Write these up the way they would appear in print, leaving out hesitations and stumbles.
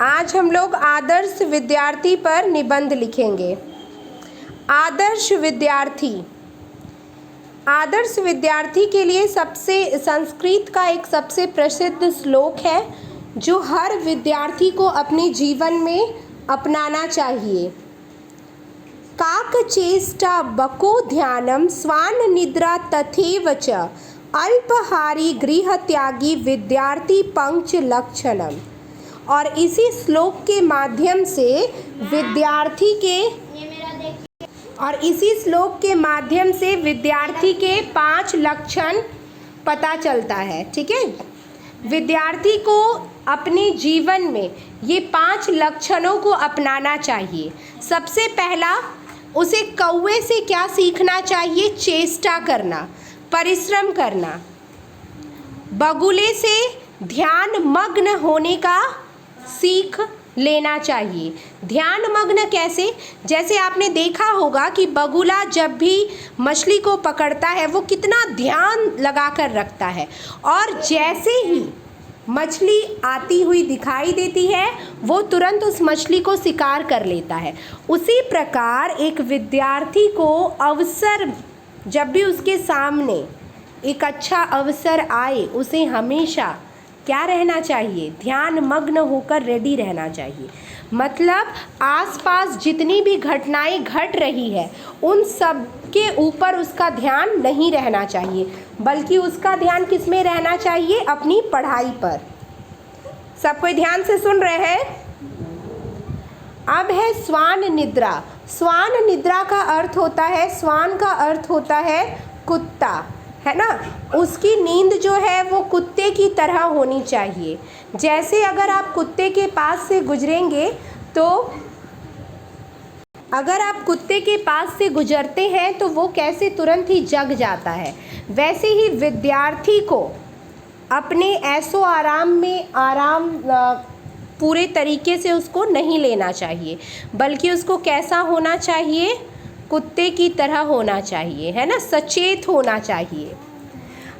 आज हम लोग आदर्श विद्यार्थी पर निबंध लिखेंगे। आदर्श विद्यार्थी। आदर्श विद्यार्थी के लिए संस्कृत का एक सबसे प्रसिद्ध श्लोक है जो हर विद्यार्थी को अपने जीवन में अपनाना चाहिए। काकचेष्टा बको ध्यानम स्वान निद्रा तथैव च अल्पहारी गृहत्यागी विद्यार्थी पंच लक्षणम। और इसी श्लोक के माध्यम से विद्यार्थी के 5 लक्षण पता चलता है। ठीक है, विद्यार्थी को अपने जीवन में ये 5 लक्षणों को अपनाना चाहिए। सबसे पहला, उसे कौवे से क्या सीखना चाहिए? चेष्टा करना, परिश्रम करना। बगुले से ध्यान मग्न होने का सीख लेना चाहिए। ध्यान मग्न कैसे? जैसे आपने देखा होगा कि बगुला जब भी मछली को पकड़ता है वो कितना ध्यान लगा कर रखता है, और जैसे ही मछली आती हुई दिखाई देती है वो तुरंत उस मछली को शिकार कर लेता है। उसी प्रकार एक विद्यार्थी को अवसर, जब भी उसके सामने एक अच्छा अवसर आए, उसे हमेशा क्या रहना चाहिए? ध्यान मग्न होकर रेडी रहना चाहिए। मतलब आसपास जितनी भी घटनाएं घट रही है उन सब के ऊपर उसका ध्यान नहीं रहना चाहिए, बल्कि उसका ध्यान किस में रहना चाहिए? अपनी पढ़ाई पर। सब कोई ध्यान से सुन रहे हैं? अब है स्वान निद्रा। स्वान निद्रा का अर्थ होता है, स्वान का अर्थ होता है कुत्ता, है ना। उसकी नींद जो है वो कुत्ते की तरह होनी चाहिए। जैसे अगर आप कुत्ते के पास से गुजरेंगे तो अगर आप कुत्ते के पास से गुजरते हैं तो वो कैसे तुरंत ही जग जाता है, वैसे ही विद्यार्थी को अपने ऐसो आराम में पूरे तरीके से उसको नहीं लेना चाहिए, बल्कि उसको कैसा होना चाहिए? कुत्ते की तरह होना चाहिए, है ना, सचेत होना चाहिए।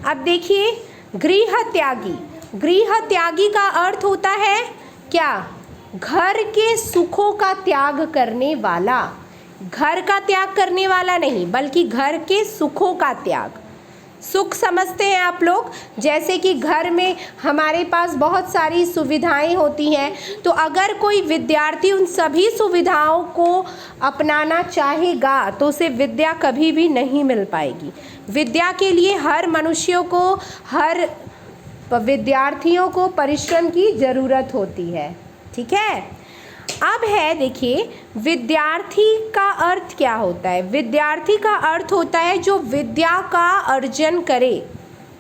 अब देखिए, गृह त्यागी। गृह त्यागी का अर्थ होता है क्या? घर के सुखों का त्याग करने वाला। घर का त्याग करने वाला नहीं, बल्कि घर के सुखों का त्याग। सुख समझते हैं आप लोग, जैसे कि घर में हमारे पास बहुत सारी सुविधाएं होती हैं, तो अगर कोई विद्यार्थी उन सभी सुविधाओं को अपनाना चाहेगा तो उसे विद्या कभी भी नहीं मिल पाएगी। विद्या के लिए हर मनुष्यों को, हर विद्यार्थियों को परिश्रम की ज़रूरत होती है। ठीक है, अब है, देखिए, विद्यार्थी का अर्थ क्या होता है? विद्यार्थी का अर्थ होता है जो विद्या का अर्जन करे,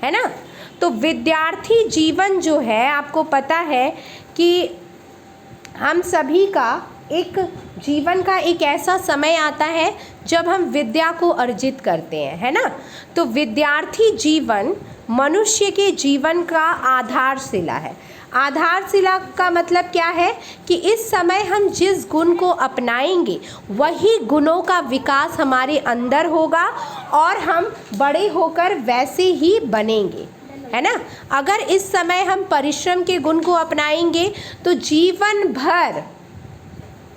है ना। तो विद्यार्थी जीवन जो है, आपको पता है कि हम सभी का एक जीवन का एक ऐसा समय आता है जब हम विद्या को अर्जित करते हैं, है ना। तो विद्यार्थी जीवन मनुष्य के जीवन का आधारशिला है। आधारशिला का मतलब क्या है? कि इस समय हम जिस गुण को अपनाएंगे वही गुणों का विकास हमारे अंदर होगा और हम बड़े होकर वैसे ही बनेंगे, है ना। अगर इस समय हम परिश्रम के गुण को अपनाएंगे तो जीवन भर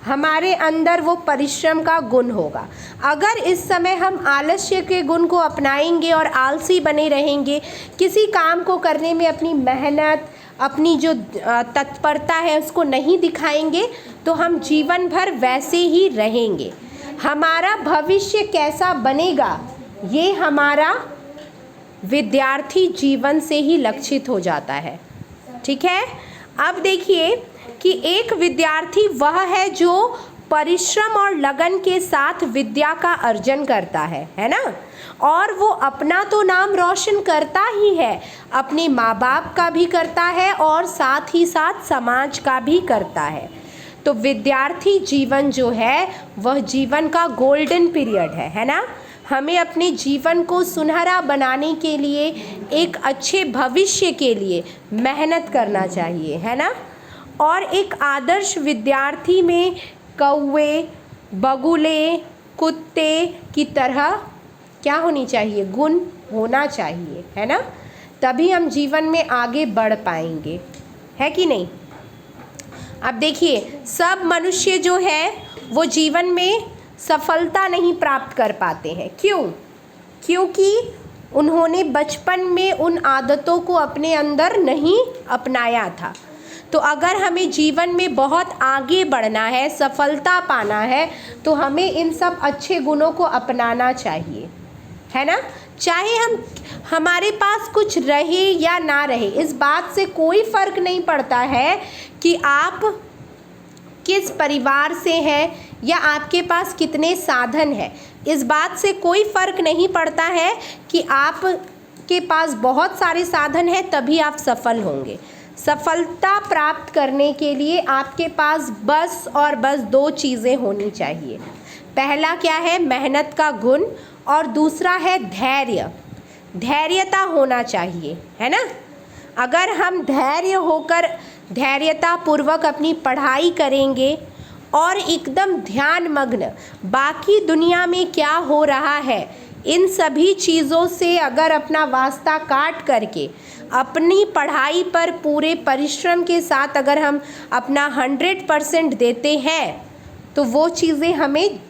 हमारे अंदर वो परिश्रम का गुण होगा। अगर इस समय हम आलस्य के गुण को अपनाएंगे और आलसी बने रहेंगे, किसी काम को करने में अपनी मेहनत, अपनी जो तत्परता है उसको नहीं दिखाएंगे, तो हम जीवन भर वैसे ही रहेंगे। हमारा भविष्य कैसा बनेगा ये हमारा विद्यार्थी जीवन से ही लक्षित हो जाता है। ठीक है, अब देखिए कि एक विद्यार्थी वह है जो परिश्रम और लगन के साथ विद्या का अर्जन करता है ना। और वो अपना तो नाम रोशन करता ही है, अपने माँ बाप का भी करता है और साथ ही साथ समाज का भी करता है। तो विद्यार्थी जीवन जो है वह जीवन का गोल्डन पीरियड है ना। हमें अपने जीवन को सुनहरा बनाने के लिए, एक अच्छे भविष्य के लिए मेहनत करना चाहिए, है ना। और एक आदर्श विद्यार्थी में कौवे, बगुले, कुत्ते की तरह क्या होनी चाहिए? गुण होना चाहिए, है ना। तभी हम जीवन में आगे बढ़ पाएंगे, है कि नहीं। अब देखिए, सब मनुष्य जो है वो जीवन में सफलता नहीं प्राप्त कर पाते हैं। क्यों? क्योंकि उन्होंने बचपन में उन आदतों को अपने अंदर नहीं अपनाया था। तो अगर हमें जीवन में बहुत आगे बढ़ना है, सफलता पाना है, तो हमें इन सब अच्छे गुणों को अपनाना चाहिए, है ना। चाहे हमारे पास कुछ रहे या ना रहे, इस बात से कोई फ़र्क नहीं पड़ता है कि आप किस परिवार से हैं या आपके पास कितने साधन हैं। इस बात से कोई फ़र्क नहीं पड़ता है कि आप के पास बहुत सारे साधन हैं तभी आप सफल होंगे। सफलता प्राप्त करने के लिए आपके पास बस और बस 2 चीज़ें होनी चाहिए। पहला क्या है? मेहनत का गुण, और दूसरा है धैर्य। धैर्यता होना चाहिए, है ना। अगर हम धैर्यता पूर्वक अपनी पढ़ाई करेंगे और एकदम ध्यान मग्न बाकी दुनिया में क्या हो रहा है इन सभी चीज़ों से अगर अपना वास्ता काट करके अपनी पढ़ाई पर पूरे परिश्रम के साथ अगर हम अपना 100% देते हैं तो वो चीज़ें हमें,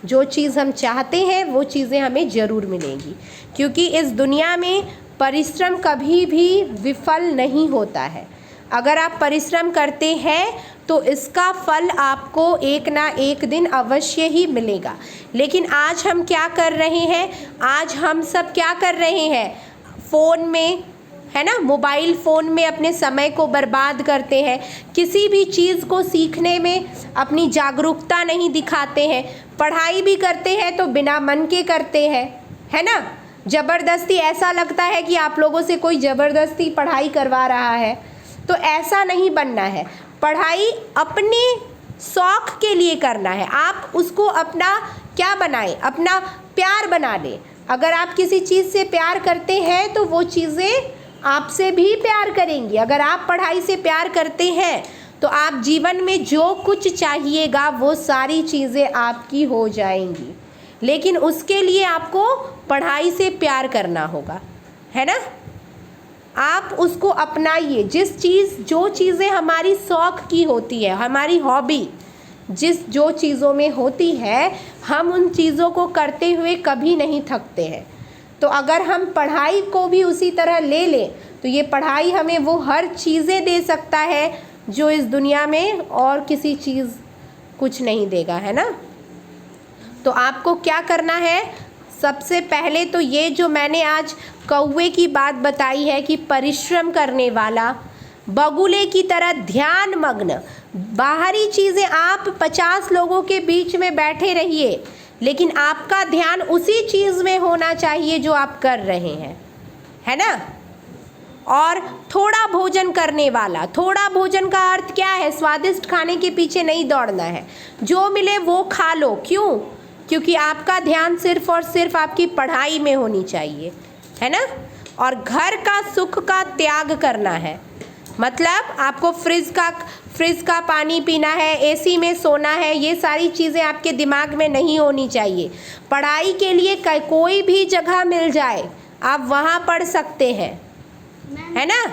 जो चीज़ हम चाहते हैं वो चीज़ें हमें ज़रूर मिलेंगी। क्योंकि इस दुनिया में परिश्रम कभी भी विफल नहीं होता है। अगर आप परिश्रम करते हैं तो इसका फल आपको एक ना एक दिन अवश्य ही मिलेगा। लेकिन आज हम क्या कर रहे हैं? आज हम सब क्या कर रहे हैं? फ़ोन में, है ना, मोबाइल फ़ोन में अपने समय को बर्बाद करते हैं। किसी भी चीज़ को सीखने में अपनी जागरूकता नहीं दिखाते हैं। पढ़ाई भी करते हैं तो बिना मन के करते हैं, है ना। ज़बरदस्ती, ऐसा लगता है कि आप लोगों से कोई ज़बरदस्ती पढ़ाई करवा रहा है, तो ऐसा नहीं बनना है। पढ़ाई अपने शौक़ के लिए करना है। आप उसको अपना क्या बनाएं? अपना प्यार बना लें। अगर आप किसी चीज़ से प्यार करते हैं तो वो चीज़ें आपसे भी प्यार करेंगी। अगर आप पढ़ाई से प्यार करते हैं तो आप जीवन में जो कुछ चाहिएगा वो सारी चीज़ें आपकी हो जाएंगी। लेकिन उसके लिए आपको पढ़ाई से प्यार करना होगा, है ना। आप उसको अपनाइए। जो चीज़ें हमारी शौक़ की होती है, हमारी हॉबी जो चीज़ों में होती है, हम उन चीज़ों को करते हुए कभी नहीं थकते हैं। तो अगर हम पढ़ाई को भी उसी तरह ले लें तो ये पढ़ाई हमें वो हर चीज़ें दे सकता है जो इस दुनिया में और किसी चीज़ कुछ नहीं देगा, है ना। तो आपको क्या करना है? सबसे पहले तो ये जो मैंने आज कौवे की बात बताई है कि परिश्रम करने वाला, बगुले की तरह ध्यान मग्न, बाहरी चीज़ें आप 50 लोगों के बीच में बैठे रहिए, लेकिन आपका ध्यान उसी चीज़ में होना चाहिए जो आप कर रहे हैं, है ना। और थोड़ा भोजन करने वाला, थोड़ा भोजन का अर्थ क्या है? स्वादिष्ट खाने के पीछे नहीं दौड़ना है। जो मिले वो खा लो। क्यों? क्योंकि आपका ध्यान सिर्फ और सिर्फ आपकी पढ़ाई में होनी चाहिए, है ना। और घर का सुख का त्याग करना है। मतलब आपको फ्रिज का पानी पीना है, एसी में सोना है, ये सारी चीज़ें आपके दिमाग में नहीं होनी चाहिए। पढ़ाई के लिए कोई भी जगह मिल जाए आप वहाँ पढ़ सकते हैं, है ना।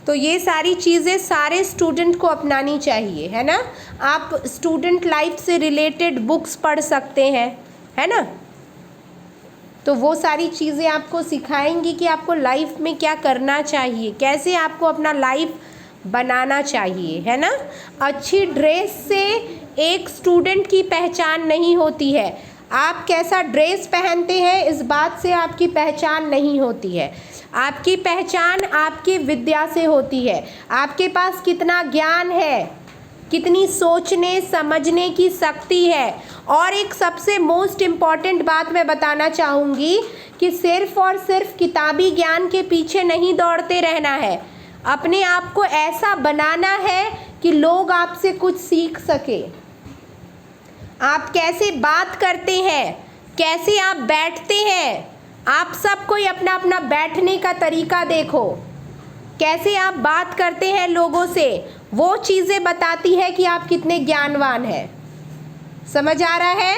तो ये सारी चीज़ें सारे स्टूडेंट को अपनानी चाहिए, है ना। आप स्टूडेंट लाइफ से रिलेटेड बुक्स पढ़ सकते हैं, है ना। तो वो सारी चीज़ें आपको सिखाएंगी कि आपको लाइफ में क्या करना चाहिए, कैसे आपको अपना लाइफ बनाना चाहिए, है ना। अच्छी ड्रेस से एक स्टूडेंट की पहचान नहीं होती है। आप कैसा ड्रेस पहनते हैं इस बात से आपकी पहचान नहीं होती है। आपकी पहचान आपकी विद्या से होती है। आपके पास कितना ज्ञान है, कितनी सोचने समझने की शक्ति है। और एक सबसे मोस्ट इम्पॉर्टेंट बात मैं बताना चाहूँगी कि सिर्फ और सिर्फ किताबी ज्ञान के पीछे नहीं दौड़ते रहना है। अपने आप को ऐसा बनाना है कि लोग आपसे कुछ सीख सके। आप कैसे बात करते हैं, कैसे आप बैठते हैं, आप सबको अपना अपना बैठने का तरीका देखो। कैसे आप बात करते हैं लोगों से, वो चीज़ें बताती है कि आप कितने ज्ञानवान हैं। समझ आ रहा है?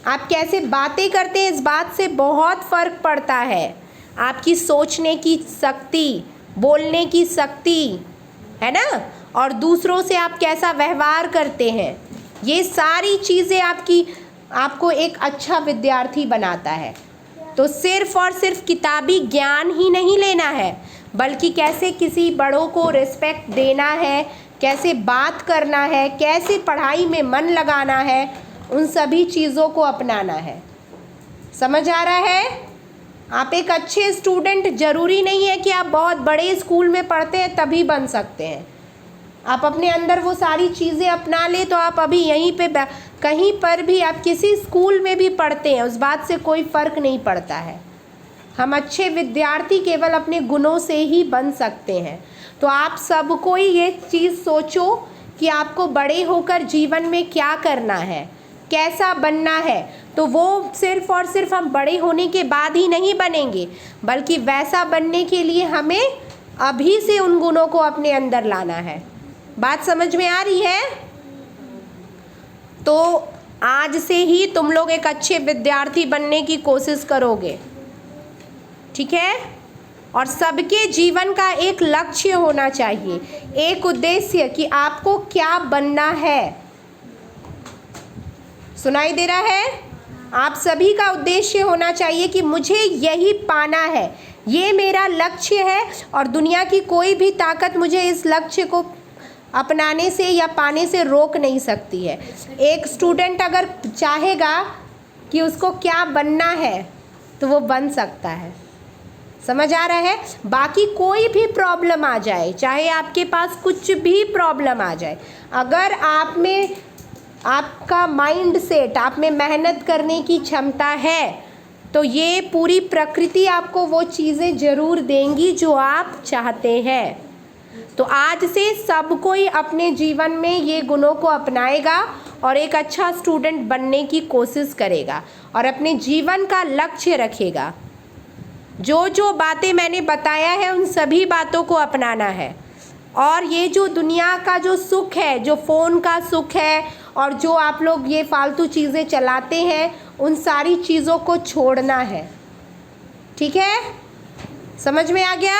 आप कैसे बातें करते हैं इस बात से बहुत फ़र्क पड़ता है। आपकी सोचने की शक्ति, बोलने की शक्ति, है ना, और दूसरों से आप कैसा व्यवहार करते हैं, ये सारी चीज़ें आपको एक अच्छा विद्यार्थी बनाता है। तो सिर्फ और सिर्फ किताबी ज्ञान ही नहीं लेना है, बल्कि कैसे किसी बड़ों को रिस्पेक्ट देना है, कैसे बात करना है, कैसे पढ़ाई में मन लगाना है, उन सभी चीज़ों को अपनाना है। समझ आ रहा है? आप एक अच्छे स्टूडेंट ज़रूरी नहीं है कि आप बहुत बड़े स्कूल में पढ़ते हैं तभी बन सकते हैं। आप अपने अंदर वो सारी चीज़ें अपना ले तो आप अभी यहीं पे कहीं पर भी, आप किसी स्कूल में भी पढ़ते हैं, उस बात से कोई फ़र्क नहीं पड़ता है। हम अच्छे विद्यार्थी केवल अपने गुणों से ही बन सकते हैं। तो आप सबको ये चीज़ सोचो कि आपको बड़े होकर जीवन में क्या करना है, कैसा बनना है। तो वो सिर्फ और सिर्फ हम बड़े होने के बाद ही नहीं बनेंगे, बल्कि वैसा बनने के लिए हमें अभी से उन गुणों को अपने अंदर लाना है। बात समझ में आ रही है? तो आज से ही तुम लोग एक अच्छे विद्यार्थी बनने की कोशिश करोगे, ठीक है? और सबके जीवन का एक लक्ष्य होना चाहिए, एक उद्देश्य कि आपको क्या बनना है। सुनाई दे रहा है? आप सभी का उद्देश्य होना चाहिए कि मुझे यही पाना है, ये मेरा लक्ष्य है और दुनिया की कोई भी ताकत मुझे इस लक्ष्य को अपनाने से या पाने से रोक नहीं सकती है। एक स्टूडेंट अगर चाहेगा कि उसको क्या बनना है तो वो बन सकता है। समझ आ रहा है? बाकी कोई भी प्रॉब्लम आ जाए, चाहे आपके पास कुछ भी प्रॉब्लम आ जाए, अगर आप में आपका माइंड सेट, आप में मेहनत करने की क्षमता है, तो ये पूरी प्रकृति आपको वो चीज़ें ज़रूर देंगी जो आप चाहते हैं। तो आज से सब कोई अपने जीवन में ये गुणों को अपनाएगा और एक अच्छा स्टूडेंट बनने की कोशिश करेगा और अपने जीवन का लक्ष्य रखेगा। जो जो बातें मैंने बताया है उन सभी बातों को अपनाना है। और ये जो दुनिया का जो सुख है, जो फ़ोन का सुख है और जो आप लोग ये फालतू चीज़ें चलाते हैं, उन सारी चीज़ों को छोड़ना है। ठीक है? समझ में आ गया?